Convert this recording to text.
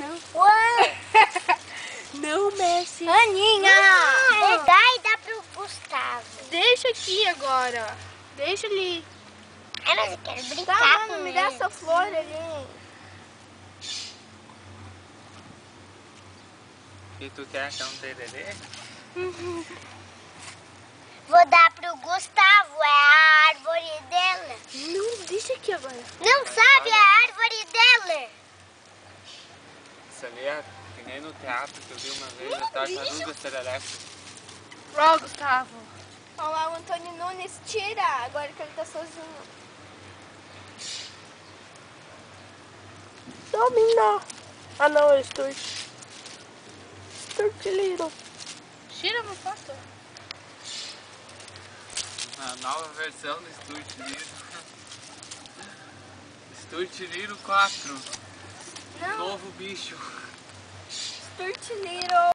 Não. Ué. Não, Messi. Aninha! Dá e dá pro Gustavo. Deixa aqui agora. Deixa ali. Ai, mas eu quero brincar Tá, com mano, me ele. dá essa flor ali. E tu quer que é um tererê? Vou dar pro Gustavo, é a árvore dela. Não, deixa aqui agora. Não sabe a árvore dela? Isso ali é que nem no teatro que eu vi uma vez, a tartaruga serelepe. Ó, Gustavo. Olha lá, o Antônio Nunes tira, agora que ele tá sozinho. Domina. Ah, não, é Stuart. Stuart Little. Tira uma foto. A nova versão do Stuart Little. Stuart Little 4. Não, Novo bicho. Stuart Little.